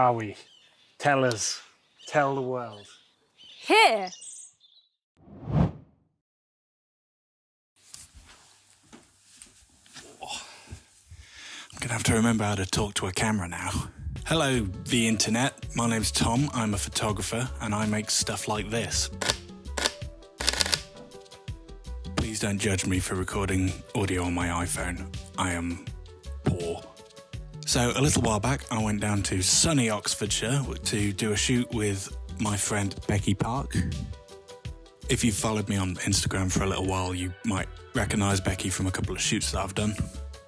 are we? Tell us. Tell the world. Here! I'm gonna have to remember how to talk to a camera now. Hello, the internet. My name's Tom. I'm a photographer and I make stuff like this. Please don't judge me for recording audio on my iPhone. I am poor. So a little while back, I went down to sunny Oxfordshire to do a shoot with my friend Becky Park. If you've followed me on Instagram for a little while, you might recognise Becky from a couple of shoots that I've done.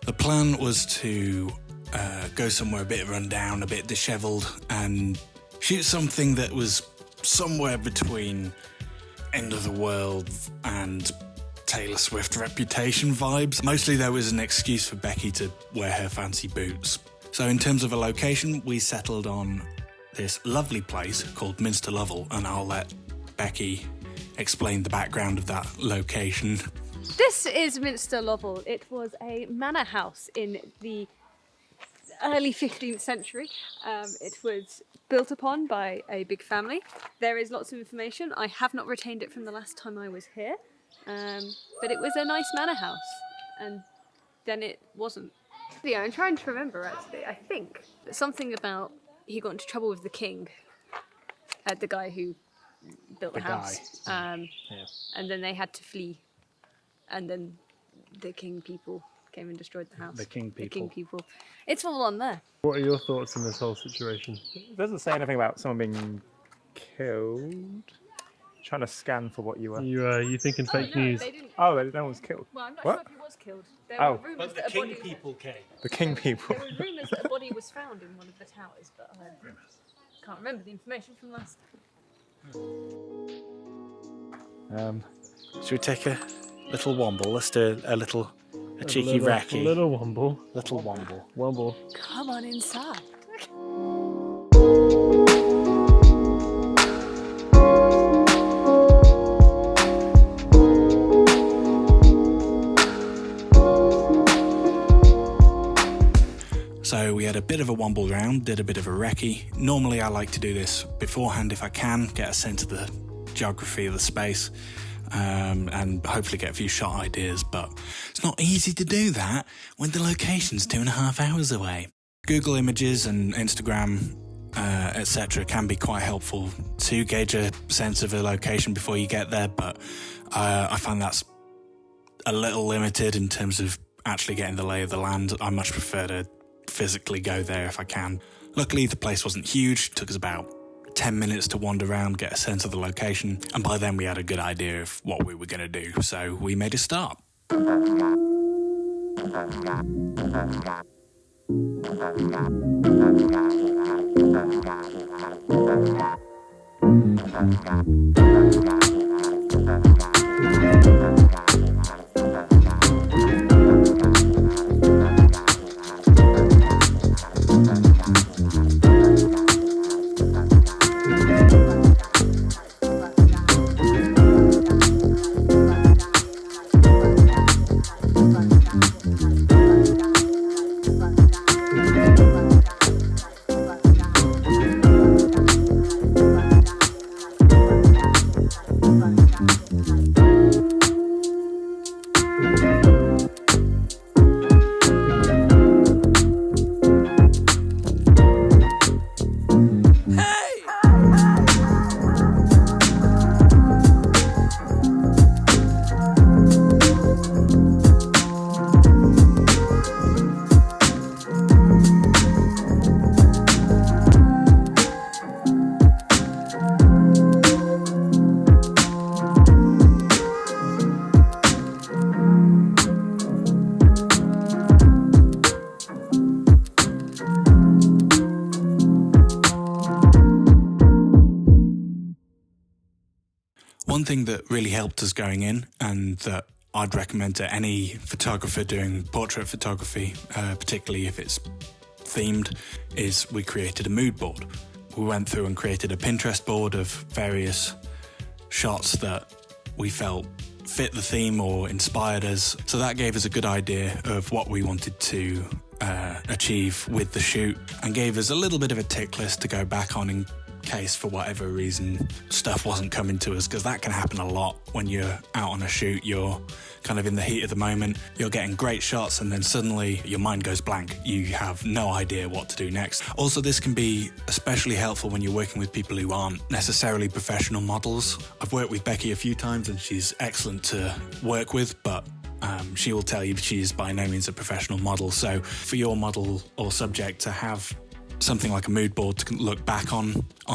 The plan was to go somewhere a bit rundown, a bit dishevelled, and shoot something that was somewhere between End of the World and Taylor Swift Reputation vibes. Mostly there was an excuse for Becky to wear her fancy boots. So in terms of a location, we settled on this lovely place called Minster Lovel, and I'll let Becky explain the background of that location. This is Minster Lovel. It was a manor house in the early 15th century. It was built upon by a big family. There is lots of information. I have not retained it from the last time I was here, but it was a nice manor house, and then it wasn't. Yeah, I'm trying to remember actually. I think something about he got into trouble with the king, the guy who built the house, and then they had to flee, and then the king people came and destroyed the house. The king people. The king people. It's all on there. What are your thoughts on this whole situation? It doesn't say anything about someone being killed. Trying to scan for what you were. You thinking fake news? They didn't. Oh, no one's killed. Well, I'm not What? sure if he was killed. There Oh. were rumours that a body. people came. The king people. There were rumours that a body was found in one of the towers, but I can't remember the information from last. Should we take a little womble? Let's do a cheeky recce. Little womble. Little womble. Womble. Come on inside. So we had a bit of a womble round, did a bit of a recce. Normally I like to do this beforehand if I can, get a sense of the geography of the space, and hopefully get a few shot ideas, but it's not easy to do that when the location's 2.5 hours away. Google Images and Instagram, etc. can be quite helpful to gauge a sense of a location before you get there, but I find that's a little limited in terms of actually getting the lay of the land. I much prefer to physically go there if I can. Luckily the place wasn't huge, it took us about 10 minutes to wander around, get a sense of the location, and by then we had a good idea of what we were going to do, so we made a start. One thing that really helped us going in, and that I'd recommend to any photographer doing portrait photography, particularly if it's themed, is we created a mood board. We went through and created a Pinterest board of various shots that we felt fit the theme or inspired us. So that gave us a good idea of what we wanted to achieve with the shoot, and gave us a little bit of a tick list to go back on in case for whatever reason stuff wasn't coming to us, because that can happen a lot when you're out on a shoot. You're kind of in the heat of the moment, you're getting great shots, and then suddenly your mind goes blank. You have no idea what to do next. Also, this can be especially helpful when you're working with people who aren't necessarily professional models. I've worked with Becky a few times and she's excellent to work with, but she will tell you she is by no means a professional model. So for your model or subject to have something like a mood board to look back on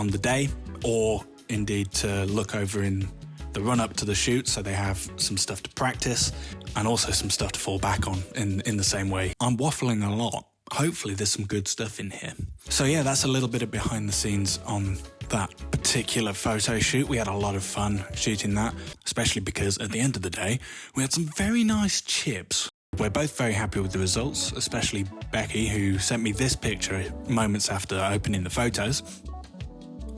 the day, or indeed to look over in the run up to the shoot, so they have some stuff to practice and also some stuff to fall back on in the same way. I'm waffling a lot. Hopefully there's some good stuff in here. So yeah, that's a little bit of behind the scenes on that particular photo shoot. We had a lot of fun shooting that, especially because at the end of the day, we had some very nice chips. We're both very happy with the results, especially Becky, who sent me this picture moments after opening the photos.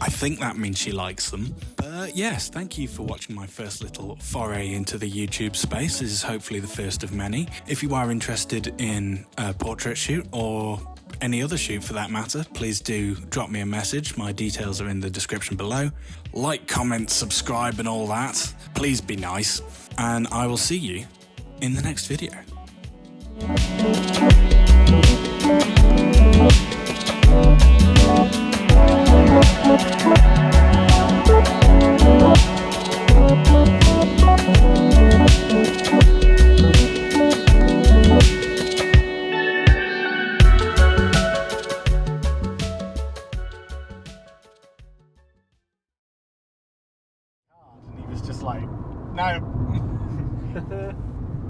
I think that means she likes them. But yes, thank you for watching my first little foray into the YouTube space. This is hopefully the first of many. If you are interested in a portrait shoot or any other shoot for that matter, please do drop me a message. My details are in the description below. Like, comment, subscribe and all that. Please be nice. And I will see you in the next video.